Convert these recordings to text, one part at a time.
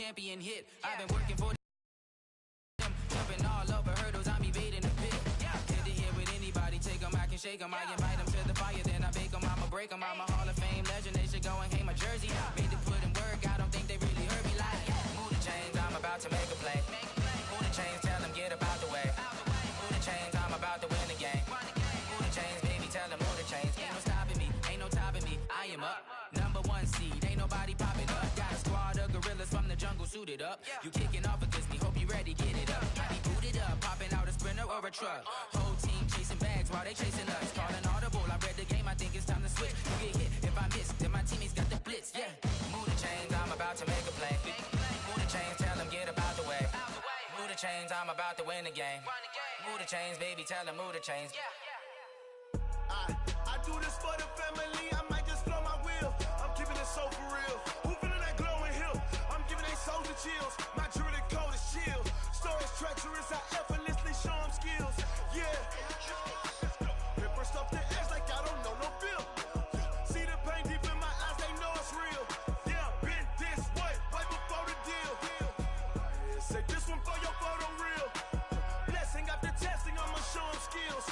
champion hit. I've been working for them, jumping all over hurdles, I'm evading the pit. Did it here with anybody, take them, I can shake them. I invite them to the fire, then I bake them, I'ma break them. I'm a Hall of Fame legend, they should go and hang my jersey. Made to put in work, I don't think they really heard me like, move the chains, I'm about to make a play. Move the chains, tell them get up out the way. Move the chains, I'm about to win the game. Move the chains, baby, tell them move the chains. Ain't no stopping me, ain't no topping me, I am up. Number one seed, ain't nobody popping up. Got a squad of gorillas from the jungle suited up. You kicking off against me, hope you ready, get it up. I be booted up, popping out a Sprinter or a truck. Whole team chasing bags while they chasing us. Calling audible, I read the game, I think it's time to switch. You get hit if I miss, then my teammates got the blitz, yeah. Move the chains, I'm about to make a play. Move the chains, tell them get up out the way. Move the chains, I'm about to win the game. Move the chains, baby, tell them move the chains. I do this for the family, I might just blow my wheel. I'm keeping it so for real. Who feeling that glowing hill? I'm giving they souls the chills. My jewelry code is chill. Stories treacherous, I effortlessly show them skills. Yeah. Paper stuff the edge like I don't know no feel. See the pain deep in my eyes, they know it's real. Yeah, been this way, right before the deal. Say this one for your photo real. Blessing after testing, I'ma show them skills.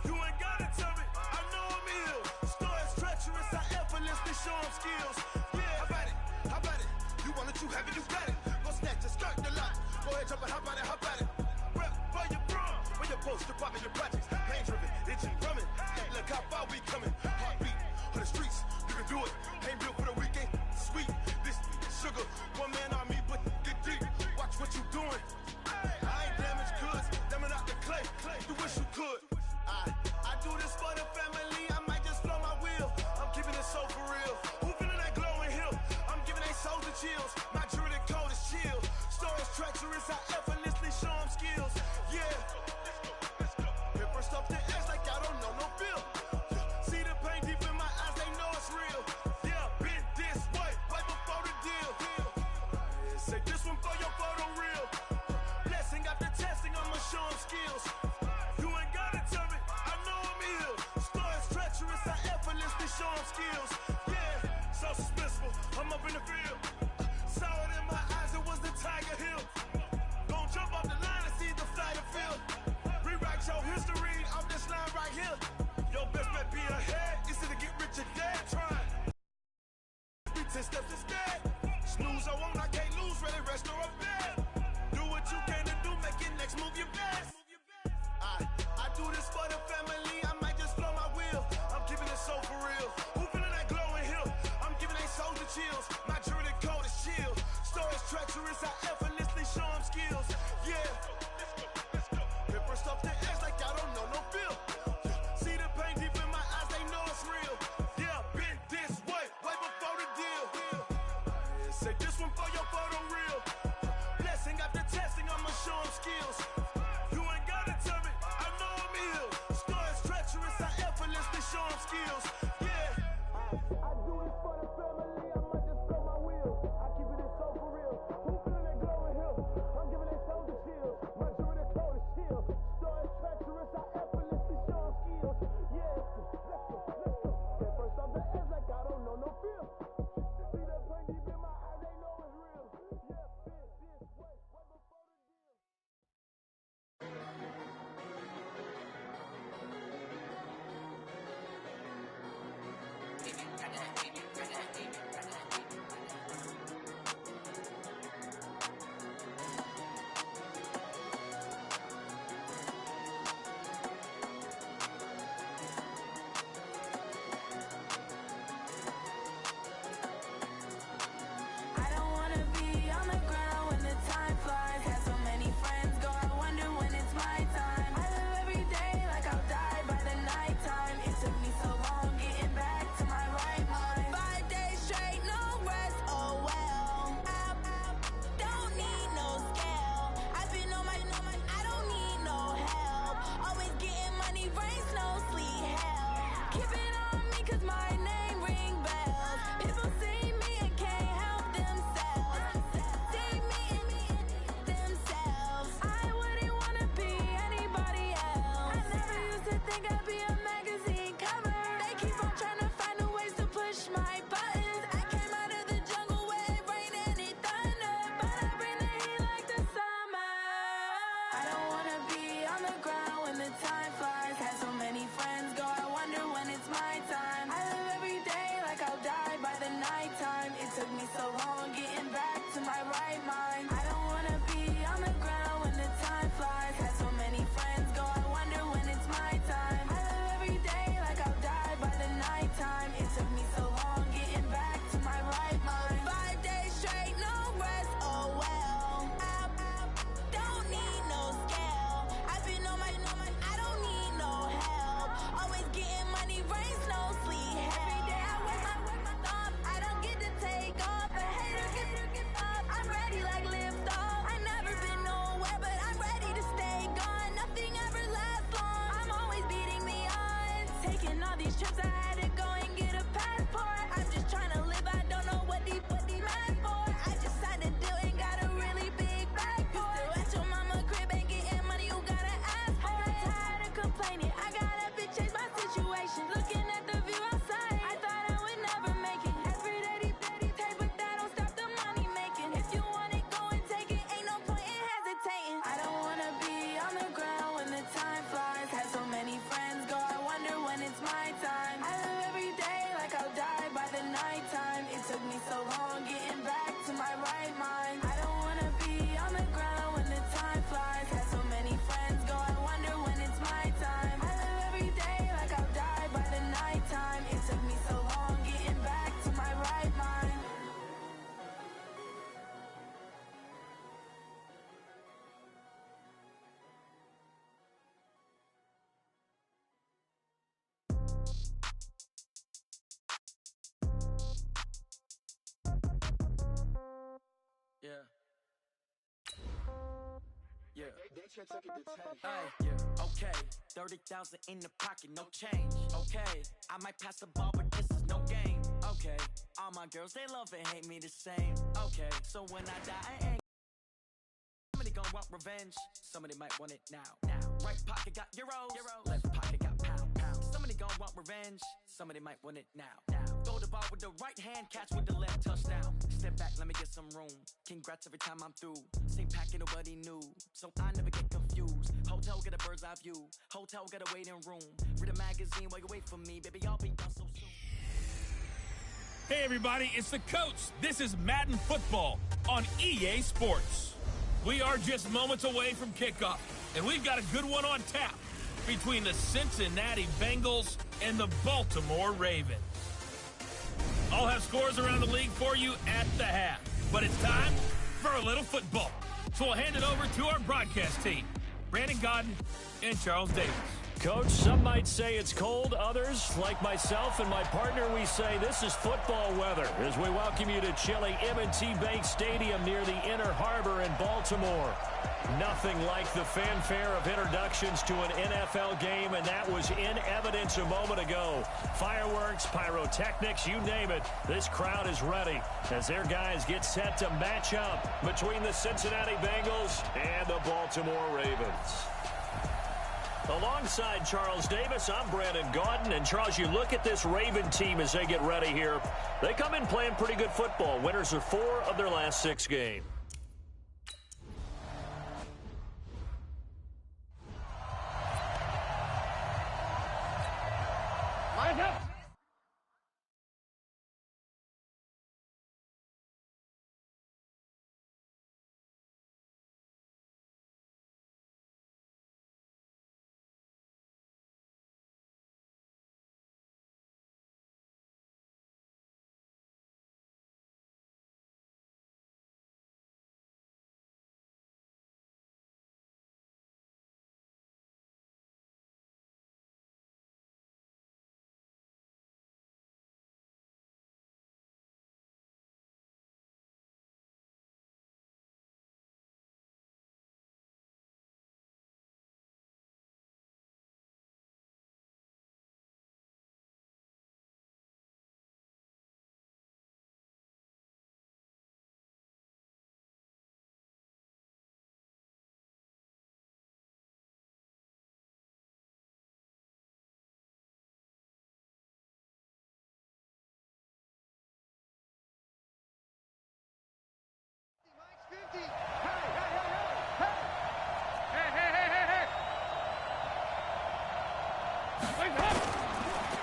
You ain't gotta tell me, I know I'm ill. Stories treacherous, I effortlessly show them skills. Yeah, how about it? You want it, you have it, you got it. Go snatch it, skirt the lot. Go ahead, jump it, how about it? Rep for your prom, when your poster popping your projects. Pain driven, itching, drumming. Look how far we coming. Heartbeat on the streets, you can do it. Ain't built for the weekend, sweet. This sugar, one man army, but get deep. Watch what you doing. I ain't damaged goods, damn it out the clay. You wish you could. I do this for the family, I might just blow my wheel. I'm keeping it so for real. Who feeling that glowing hill? I'm giving they souls the chills. My jewelry code is chill. Stories treacherous, I effortlessly show them skills. Yeah. Paper stuff the edge like I don't know no feel. See the pain deep in my eyes, they know it's real. Yeah, been this way, right before the deal. Say this one for your photo real. Blessing after testing, I'ma show them skills. You ain't gotta tell me, I know I'm ill. Stories treacherous, I effortlessly show them skills. Yeah, so suspenseful, I'm up in the field. Saw it in my eyes, it was the Tiger Hill. Gon' jump off the line and see the fly the field. Rewrite your history off this line right here. Your best bet be ahead, easy to get rich or dead trying. Be 10 steps instead. Snooze or won't, I can't lose, ready, rest or a bed. Do what you can to do, make your next move your best. I do this for the family, I might just blow my wheel. I'm keeping it so for real. Who feeling that glowing hill? I'm giving they souls the chills. My jewelry code is chill. Stories treacherous, I effortlessly show them skills. Yeah. Paper stuff the edge like I don't know no feel. See the pain deep in my eyes, they know it's real. Yeah, been this way, right before the deal. Say this one for your photo real. Blessing after testing, I'ma show them skills. You ain't gotta tell me, I know I'm ill. Stories treacherous, I effortlessly show them skills. Yeah. I do this for the family, I might just blow my wheel. I keep it so for real. Who feeling that glowing hill? I'm giving they souls the chills. My jewelry code is chill. Stories treacherous, I effortlessly show them skills. Yeah. Let's go. Get first off the edge like I don't know no feel. See the pain deep in my eyes, they know it's real. Yeah, been this way, right before the I don't wanna be on the ground when the time flies. Had so many friends go, I wonder when it's my time. I live every day like I'll die by the nighttime. It took me so long getting back to my right mind. 5 days straight, no rest, oh well. I don't need no scale. I've been on my, I don't need no help. Always getting money, rain, snow, sleet, hell. Keep it on me cause my name ring bells. People see me and can't help themselves. See me and themselves. I wouldn't wanna be anybody else. I never used to think I'd be a magazine cover. They keep on trying to find new ways to push my buttons. I came out of the jungle where it rained and it thundered, time. It took me so long getting back to my right mind. 5 days straight, no rest, oh well. I don't need no scale. I've been on my, I don't need no help. Always getting money, rain, snow, sleet, hail. Every day I work my thumb. I don't get to take off. A hater get up. I'm ready like lift off. I never been nowhere, but I'm ready to stay gone. Nothing ever lasts long. I'm always beating the odds. Taking all these trips, I had to go and get a passport. I'm just trying to live. I don't know what these mad for. I just signed a deal and got a really big bag for it. Still at your mama crib and getting money, you gotta ask for it. I'm tired of complaining. I gotta change my situation. Looking at the view outside, I thought I would never make it. Every day they take, but that don't stop the money making. If you want it, go and take it. Ain't no point in hesitating. I don't wanna be on the ground when the time flies. Had so many friends go, I wonder when it's my time. I live every day like I'll die by the nighttime. It took me so long getting back to my right mind. I don't wanna be on the ground when the time flies. Had so many friends go, I wonder when it's my time. I live every day like I'll die by the nighttime. It took me so long getting back to my right mind. Yeah. Yeah. Hey, yeah. Okay. 30,000 in the pocket, no change. Okay. I might pass the ball, but this is no game. Okay. All my girls, they love and hate me the same. Okay. So when I die, I ain't. Somebody gon' want revenge. Somebody might want it now. Right pocket got euros. Left pocket got pound. Somebody gon' want revenge. Somebody might want it now. Throw the ball with the right hand, catch with the left, touchdown. Step back, let me get some room. Congrats every time I'm through. Same packet, nobody knew, so I never get confused. Hotel get a bird's eye view. Hotel get a waiting room. Read a magazine while you wait for me, baby. I'll be done so soon. Hey everybody, it's the coach. This is Madden Football on EA Sports. We are just moments away from kickoff, and we've got a good one on tap between the Cincinnati Bengals and the Baltimore Ravens. I'll have scores around the league for you at the half, but it's time for a little football. So we'll hand it over to our broadcast team, Brandon Godden and Charles Davis. Coach, some might say it's cold. Others, like myself and my partner, we say this is football weather as we welcome you to chilly M&T Bank Stadium near the Inner Harbor in Baltimore. Nothing like the fanfare of introductions to an NFL game, and that was in evidence a moment ago. Fireworks, pyrotechnics, you name it. This crowd is ready as their guys get set to match up between the Cincinnati Bengals and the Baltimore Ravens. Alongside Charles Davis, I'm Brandon Godden. And Charles, you look at this Raven team as they get ready here. They come in playing pretty good football. Winners of 4 of their last 6 games. Line up.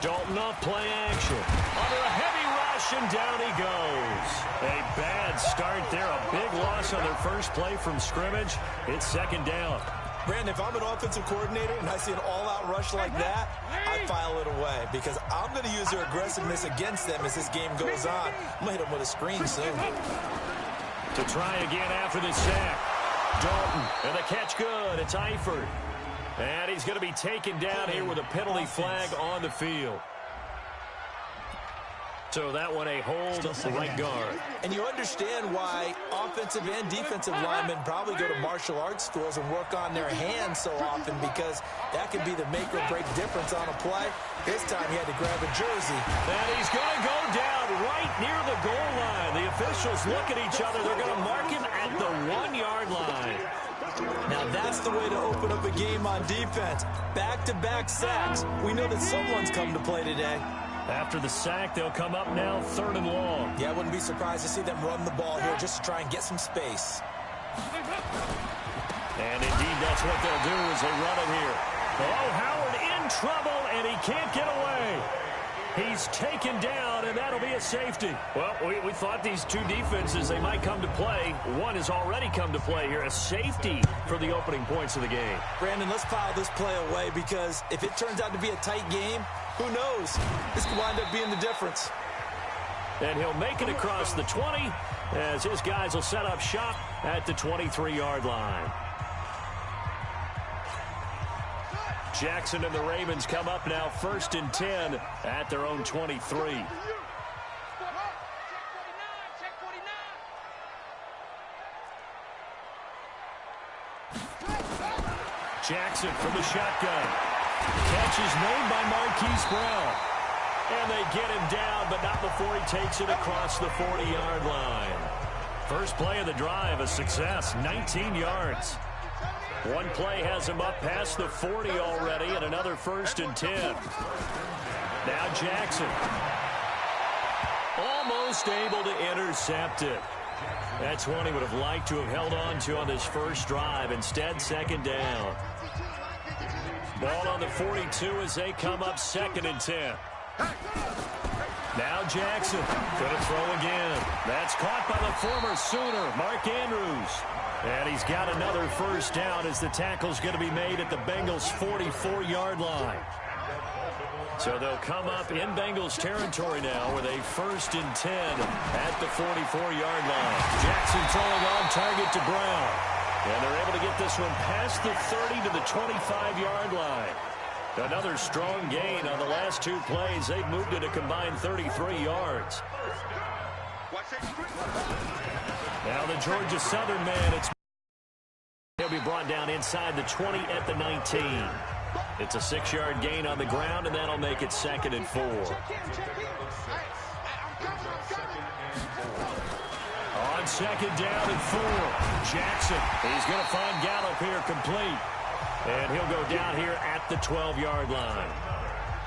Dalton off play action. Under a heavy rush, and down he goes. A bad start there. A big loss on their first play from scrimmage. It's second down. Brandon, if I'm an offensive coordinator and I see an all-out full-out rush like that, I file it away because I'm going to use their aggressiveness against them as this game goes on. I'm going to hit them with a screen soon. To try again after the sack. Dalton, and the catch good. It's Eifert. And he's going to be taken down here with a penalty flag on the field. So that one a hold to right guard. And you understand why offensive and defensive linemen probably go to martial arts schools and work on their hands so often, because that can be the make or break difference on a play. This time he had to grab a jersey. And he's going to go down right near the goal line. The officials look at each other. They're going to mark him at the 1-yard line. Now that's the way to open up a game on defense. Back-to-back sacks. We know that someone's come to play today. After the sack, they'll come up now 3rd and long. Yeah, I wouldn't be surprised to see them run the ball here just to try and get some space. And indeed, that's what they'll do as they run it here. Oh, Howard in trouble, and he can't get away. He's taken down, and that'll be a safety. Well, we thought these two defenses, they might come to play. One has already come to play here, a safety for the opening points of the game. Brandon, let's file this play away, because if it turns out to be a tight game, who knows? This could wind up being the difference. And he'll make it across the 20 as his guys will set up shop at the 23-yard line. Jackson and the Ravens come up now 1st and 10 at their own 23. Jackson from the shotgun. Catch is made by Marquise Brown. And they get him down, but not before he takes it across the 40-yard line. First play of the drive, a success, 19 yards. One play has him up past the 40 already, and another 1st and 10. Now Jackson. Almost able to intercept it. That's one he would have liked to have held on to on this first drive. Instead, 2nd down. Ball on the 42 as they come up 2nd and 10. Now Jackson going to throw again. That's caught by the former Sooner, Mark Andrews. And he's got another 1st down as the tackle's going to be made at the Bengals' 44-yard line. So they'll come up in Bengals territory now with a 1st and 10 at the 44-yard line. Jackson throwing on target to Brown. And they're able to get this one past the 30 to the 25-yard line. Another strong gain on the last 2 plays. They've moved it a combined 33 yards. Now the Georgia Southern man, he'll be brought down inside the 20 at the 19. It's a 6-yard gain on the ground, and that'll make it 2nd and 4. On 2nd down and 4, Jackson. He's going to find Gallup here complete. And he'll go down here at the 12-yard line.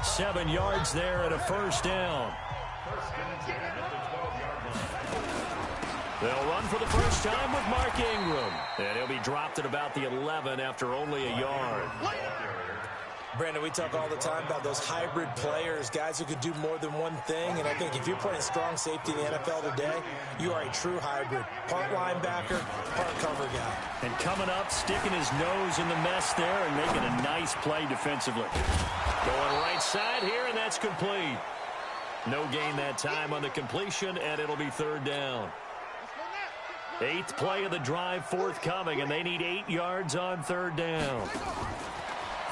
7 yards there and a 1st down. They'll run for the first time with Mark Ingram. And he'll be dropped at about the 11 after only a yard. Brandon, we talk all the time about those hybrid players, guys who could do more than one thing. And I think if you're playing strong safety in the NFL today, you are a true hybrid. Part linebacker, part cover guy. And coming up, sticking his nose in the mess there and making a nice play defensively. Going right side here, and that's complete. No gain that time on the completion, and it'll be 3rd down. 8th play of the drive forthcoming, and they need 8 yards on 3rd down.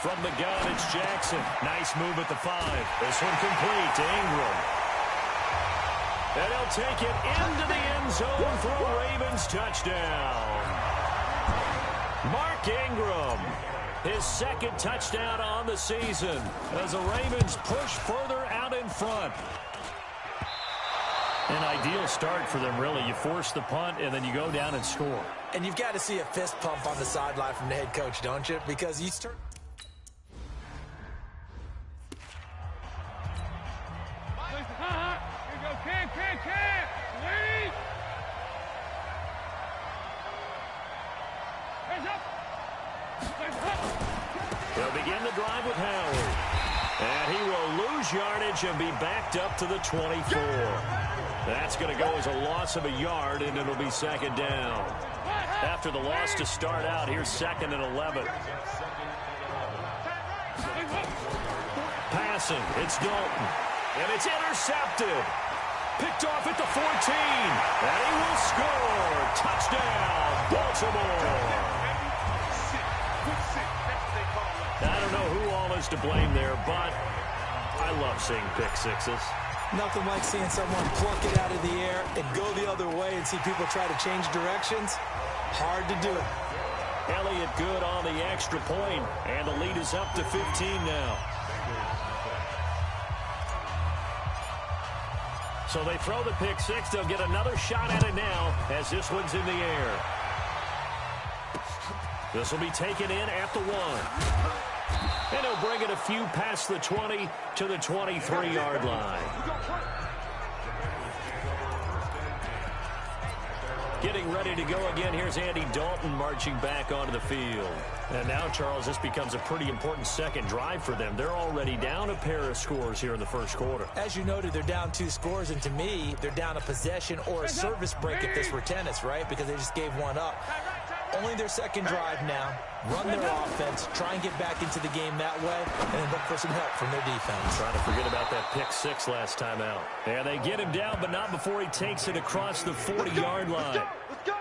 From the gun, it's Jackson. Nice move at the 5. This one complete to Ingram. And he'll take it into the end zone for a Ravens touchdown. Mark Ingram, his 2nd touchdown on the season as the Ravens push further out in front. An ideal start for them, really. You force the punt, and then you go down and score. And you've got to see a fist pump on the sideline from the head coach, don't you? Because you start... They'll begin the drive with Howard. And he will lose yardage and be backed up to the 24. That's going to go as a loss of a yard, and it'll be 2nd down. After the loss to start out, here's 2nd and 11. passing. It's Dalton. And it's intercepted. Picked off at the 14. And he will score. Touchdown, Baltimore. I don't know who all is to blame there, but I love seeing pick sixes. Nothing like seeing someone pluck it out of the air and go the other way and see people try to change directions. Hard to do it. Elliott good on the extra point, and the lead is up to 15 now. So they throw the pick six. They'll get another shot at it now as this one's in the air. This will be taken in at the 1. And he'll bring it a few past the 20 to the 23-yard line. Getting ready to go again. Here's Andy Dalton marching back onto the field. And now, Charles, this becomes a pretty important second drive for them. They're already down a pair of scores here in the first quarter. As you noted, they're down 2 scores, and to me, they're down a possession or a service break if this were tennis, right? Because they just gave one up. Only their second drive now. Run their offense, try and get back into the game that way, and then look for some help from their defense. Trying to forget about that pick six last time out. And they get him down, but not before he takes it across the 40-yard line.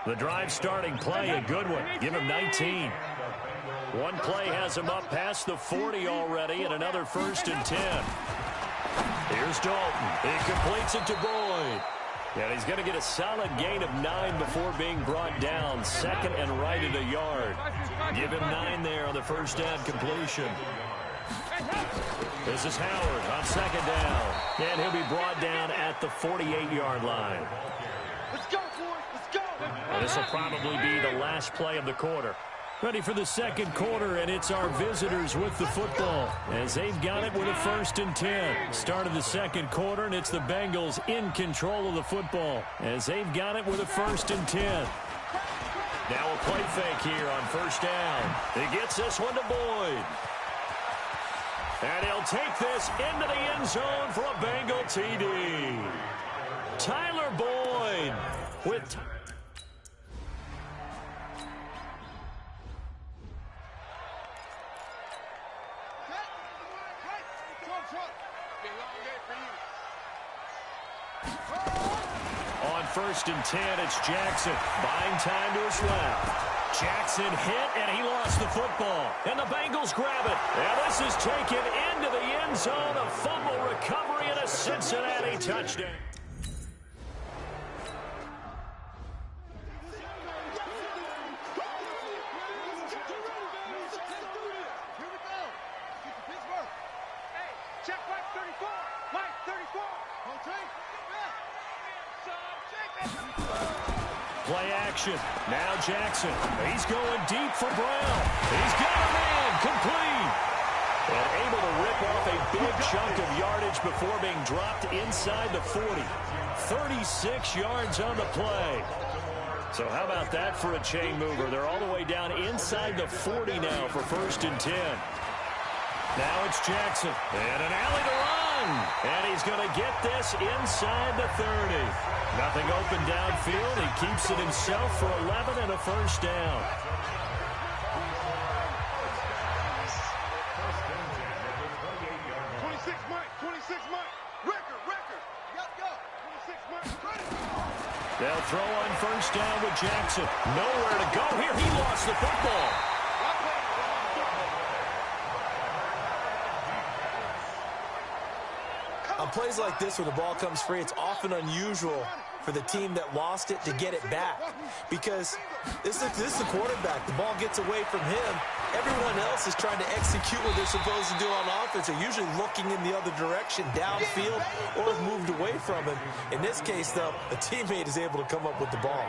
The drive starting play, a good one. Give him 19. One play has him up past the 40 already, and another 1st and 10. Here's Dalton. He completes it to Boyd. And he's going to get a solid gain of 9 before being brought down. Second and right at a yard. Give him 9 there on the first down completion. This is Howard on second down. And he'll be brought down at the 48-yard line. Let's go, boys. Let's go. And this will probably be the last play of the quarter. Ready for the second quarter, and it's our visitors with the football as they've got it with a 1st and 10. Start of the second quarter, and it's the Bengals in control of the football as they've got it with a 1st and 10. Now a play fake here on first down. He gets this one to Boyd. And he'll take this into the end zone for a Bengal TD. Tyler Boyd with... On 1st and 10, it's Jackson. Buying time to his left. Jackson hit, and he lost the football. And the Bengals grab it. And this is taken into the end zone. A fumble recovery and a Cincinnati touchdown. Play action. Now Jackson. He's going deep for Brown. He's got a man. Complete. And able to rip off a big chunk of yardage before being dropped inside the 40. 36 yards on the play. So how about that for a chain mover? They're all the way down inside the 40 now for 1st and 10. Now it's Jackson. And an alley to run. And he's going to get this inside the 30. Nothing open downfield. He keeps it himself for 11 and a 1st down. They'll throw on 1st down with Jackson. Nowhere to go here. He lost the football. On plays like this where the ball comes free, it's often unusual for the team that lost it to get it back. Because this is the quarterback. The ball gets away from him. Everyone else is trying to execute what they're supposed to do on offense. They're usually looking in the other direction, downfield, or have moved away from him. In this case, though, a teammate is able to come up with the ball.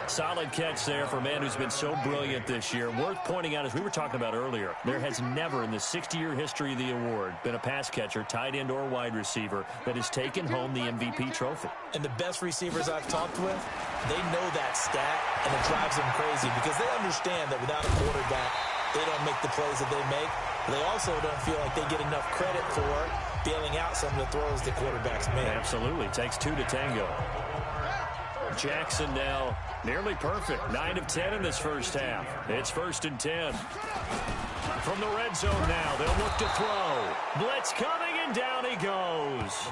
Solid catch there for a man who's been so brilliant this year. Worth pointing out, as we were talking about earlier, there has never in the 60-year history of the award been a pass catcher, tight end, or wide receiver that has taken home the MVP trophy. And the best receivers I've talked with, they know that stat, and it drives them crazy because they understand that without a quarterback, they don't make the plays that they make. They also don't feel like they get enough credit for bailing out some of the throws the quarterbacks make. Absolutely. Takes 2 to tango. Jackson now nearly perfect. 9 of 10 in this first half. It's 1st and 10. From the red zone now, they'll look to throw. Blitz coming, and down he goes.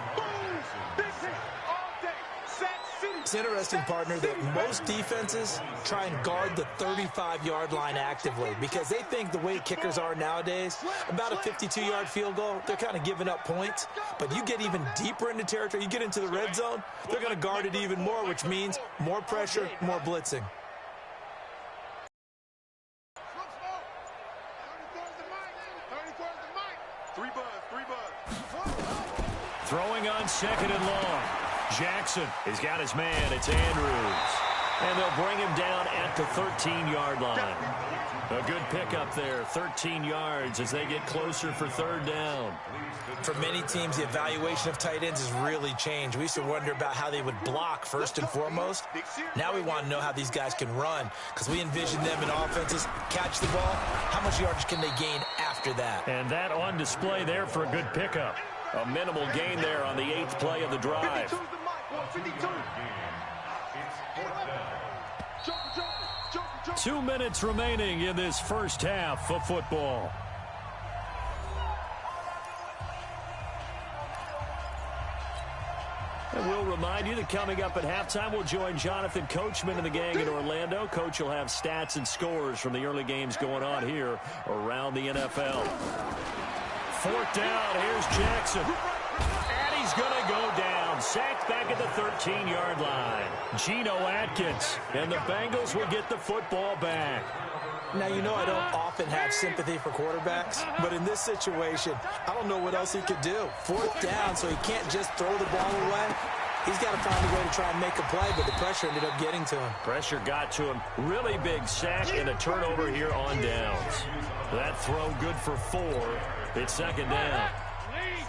It's interesting, partner, that most defenses try and guard the 35-yard line actively because they think the way kickers are nowadays, about a 52-yard field goal, they're kind of giving up points. But you get even deeper into territory, you get into the red zone, they're going to guard it even more, which means more pressure, more blitzing. Throwing on second and long. Jackson has got his man. It's Andrews. And they'll bring him down at the 13-yard line. A good pickup there, 13 yards as they get closer for third down. For many teams, the evaluation of tight ends has really changed. We used to wonder about how they would block first and foremost. Now we want to know how these guys can run because we envision them in offenses, catch the ball, how much yardage can they gain after that? And that on display there for a good pickup. A minimal gain there on the 8th play of the drive. 2 minutes remaining in this first half of football. And we'll remind you that coming up at halftime, we'll join Jonathan Coachman and the gang in Orlando. Coach will have stats and scores from the early games going on here around the NFL. 4th down, here's Jackson. And he's going to go down. Sacked back at the 13-yard line. Geno Atkins. And the Bengals will get the football back. Now, you know I don't often have sympathy for quarterbacks, but in this situation, I don't know what else he could do. 4th down, so he can't just throw the ball away. He's got to find a way to try and make a play, but the pressure ended up getting to him. Pressure got to him. Really big sack and a turnover here on downs. That throw good for 4. It's 2nd down.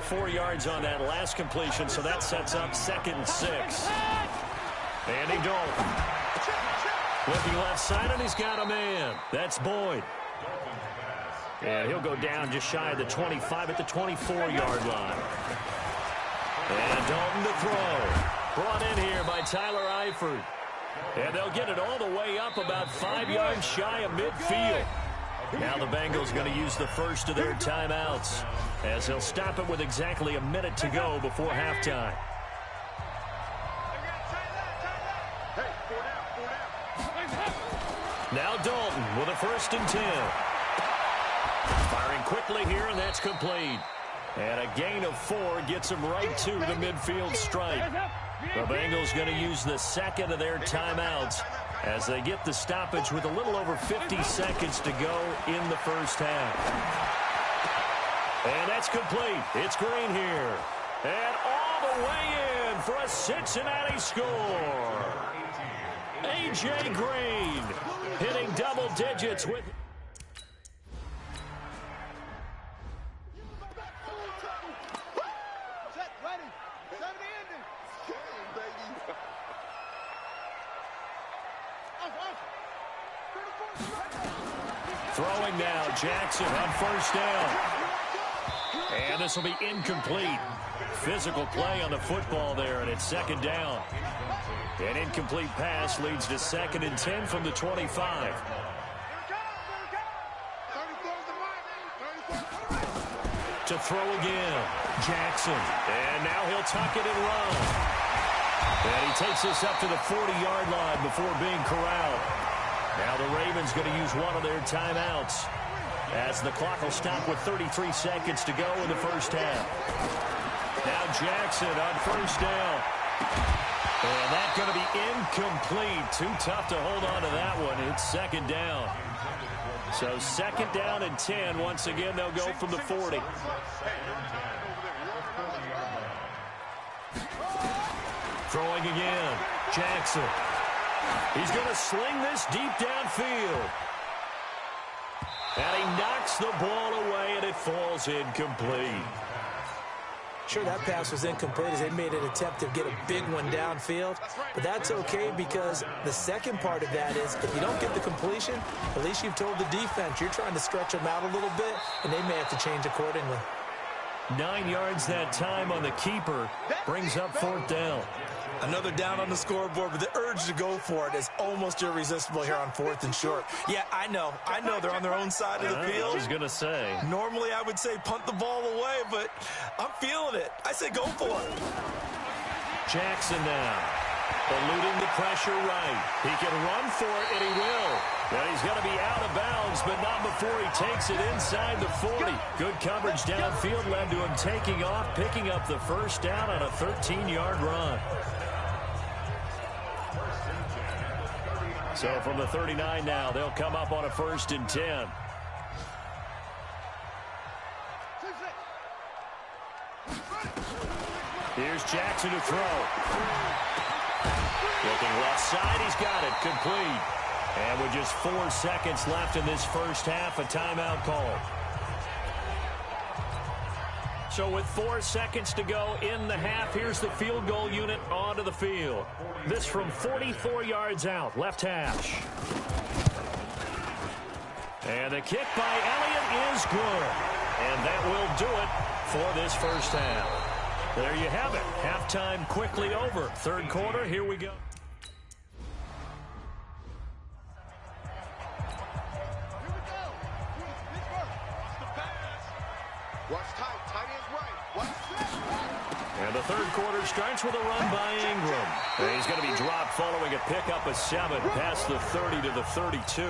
4 yards on that last completion, so that sets up 2nd and 6. Andy Dalton. Looking left side, and he's got a man. That's Boyd. And he'll go down just shy of the 25 at the 24-yard line. And Dalton to throw. Brought in here by Tyler Eifert. And they'll get it all the way up about 5 yards shy of midfield. Now the Bengals going to use the first of their timeouts as they'll stop it with exactly a minute to go before halftime. Now Dalton with a 1st and 10. Firing quickly here, and that's complete. And a gain of 4 gets him right to the midfield stripe. The Bengals going to use the second of their timeouts as they get the stoppage with a little over 50 seconds to go in the first half. And that's complete. It's Green here. And all the way in for a Cincinnati score. A.J. Green hitting double digits with... Throwing now, Jackson on 1st down. And this will be incomplete. Physical play on the football there, and it's 2nd down. An incomplete pass leads to 2nd and 10 from the 25. To throw again, Jackson. And now he'll tuck it and run. And he takes this up to the 40-yard line before being corralled. Now the Ravens going to use one of their timeouts as the clock will stop with 33 seconds to go in the first half. Now Jackson on 1st down. And that's going to be incomplete. Too tough to hold on to that one. It's 2nd down. So 2nd down and 10. Once again, they'll go from the 40. Throwing again. Jackson. He's going to sling this deep downfield. And he knocks the ball away, and it falls incomplete. Sure, that pass was incomplete as they made an attempt to get a big one downfield. But that's okay because the second part of that is if you don't get the completion, at least you've told the defense you're trying to stretch them out a little bit, and they may have to change accordingly. 9 yards that time on the keeper. Brings up 4th down. Another down on the scoreboard, but the urge to go for it is almost irresistible here on 4th and short. Yeah, I know. They're on their own side of the field. I was going to say. Normally, I would say punt the ball away, but I'm feeling it. I say go for it. Jackson now. Eluding the pressure right. He can run for it, and he will. But he's going to be out of bounds, but not before he takes it inside the 40. Good coverage downfield led to him taking off, picking up the first down on a 13-yard run. So from the 39 now, they'll come up on a 1st and 10. Here's Jackson to throw. Looking left side, he's got it, complete. And with just 4 seconds left in this first half, a timeout call. So with 4 seconds to go in the half, here's the field goal unit onto the field. This from 44 yards out, left hash. And the kick by Elliott is good. And that will do it for this first half. There you have it. Halftime quickly over. 3rd quarter, here we go. And the 3rd quarter starts with a run by Ingram. And he's going to be dropped following a pickup of 7 past the 30 to the 32.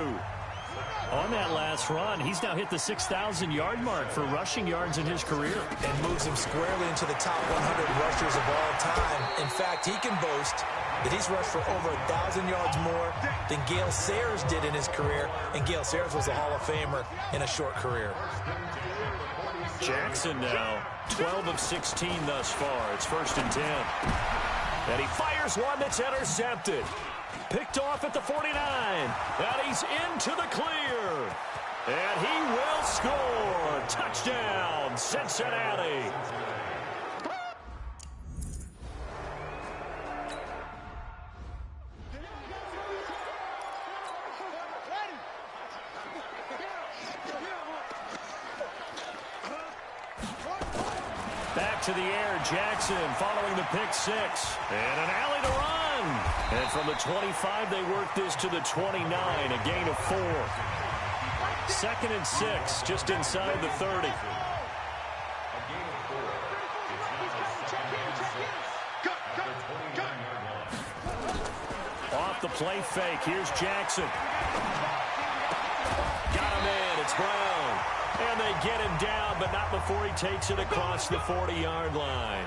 On that last run, he's now hit the 6,000-yard mark for rushing yards in his career. And moves him squarely into the top 100 rushers of all time. In fact, he can boast that he's rushed for over 1,000 yards more than Gale Sayers did in his career. And Gale Sayers was a Hall of Famer in a short career. Jackson now, 12 of 16 thus far. It's 1st and 10. And he fires one that's intercepted. Picked off at the 49. And he's into the clear. And he will score. Touchdown, Cincinnati. Back to the air, Jackson following the pick 6. And an alley to run. And from the 25, they work this to the 29, a gain of 4. 2nd and 6, just inside the 30. Off the play fake, here's Jackson. Got him in, it's Brown. And they get him down, but not before he takes it across the 40-yard line.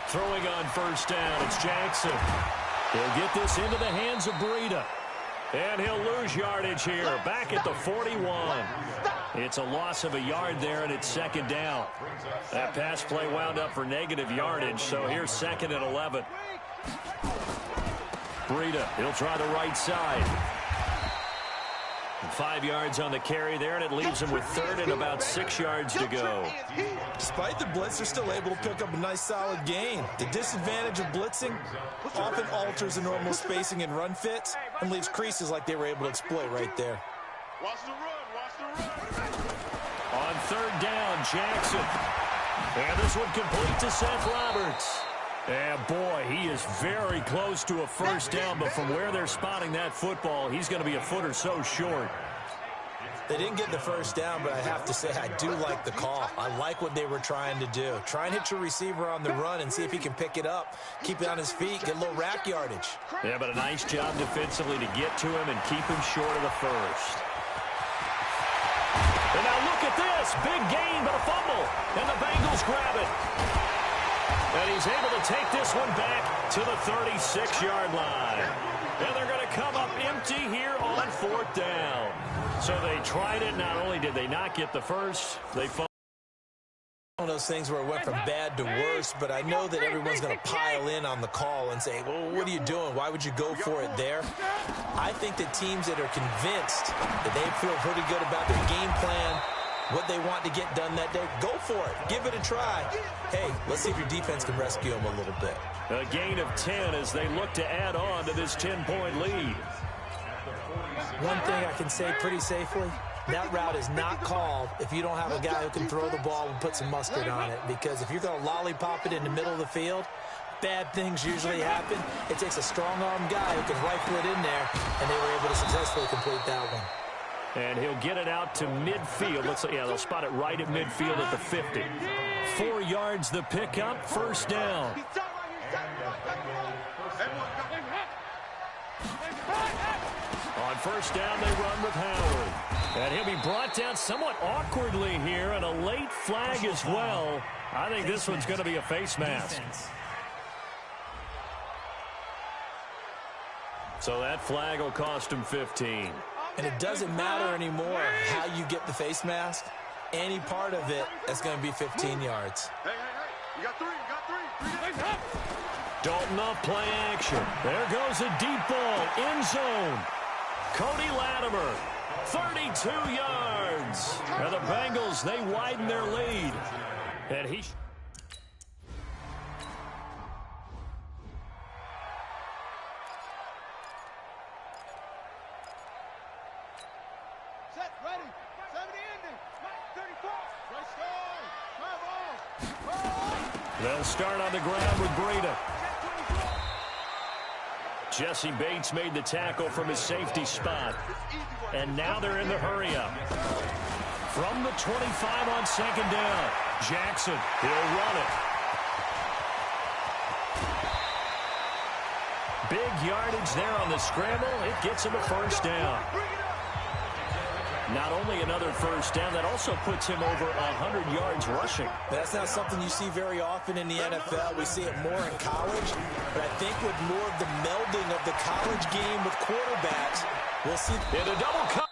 Throwing on 1st down, it's Jackson. He'll get this into the hands of Breida. And he'll lose yardage here, back at the 41. It's a loss of a yard there, and it's 2nd down. That pass play wound up for negative yardage, so here's 2nd and 11. Breida, he'll try the right side. 5 yards on the carry there, and it leaves him with 3rd and about 6 yards to go. Despite the blitz, they're still able to pick up a nice solid gain. The disadvantage of blitzing often alters the normal spacing and run fits and leaves creases like they were able to exploit right there. Watch the run. On 3rd down, Jackson. And this one complete to Seth Roberts. And boy, he is very close to a 1st down, but from where they're spotting that football, he's going to be a foot or so short. They didn't get the 1st down, but I have to say I do like the call. I like what they were trying to do. Try and hit your receiver on the run and see if he can pick it up, keep it on his feet, get a little rack yardage. Yeah, but a nice job defensively to get to him and keep him short of the 1st. And now look at this. Big gain, but a fumble. And the Bengals grab it. And he's able to take this one back to the 36-yard line. And they're going to come up empty here on 4th down. So they tried it. Not only did they not get the 1st, they fumbled. One of those things where it went from bad to worse, but I know that everyone's going to pile in on the call and say, well, what are you doing? Why would you go for it there? I think that teams that are convinced that they feel pretty good about their game plan, what they want to get done that day, go for it. Give it a try. Hey, let's see if your defense can rescue them a little bit. A gain of 10 as they look to add on to this 10-point lead. One thing I can say pretty safely, that route is not called if you don't have a guy who can throw the ball and put some mustard on it. Because if you're going to lollipop it in the middle of the field, bad things usually happen. It takes a strong-arm guy who can rifle it in there, and they were able to successfully complete that one. And he'll get it out to midfield. Looks like, yeah, they'll spot it right at midfield at the 50. 4 yards the pickup, first down. On first down, they run with Howard. And he'll be brought down somewhat awkwardly here, and a late flag as well. I think this one's going to be a face mask. So that flag will cost him 15. And it doesn't matter anymore how you get the face mask. Any part of it is going to be 15 yards. Hey, you got 3, you got 3. Dalton off play action. There goes a deep ball, end zone. Cody Latimer, 32 yards. And the Bengals, they widen their lead. And he... Set, ready. 70 ending. 34. They'll start on the ground with Breida. Jesse Bates made the tackle from his safety spot. And now they're in the hurry-up. From the 25 on second down. Jackson, he'll run it. Big yardage there on the scramble. It gets him a first down. Not only another first down, that also puts him over 100 yards rushing. That's not something you see very often in the NFL. We see it more in college. But I think with more of the melding of the college game with quarterbacks, we'll see. In a double cut.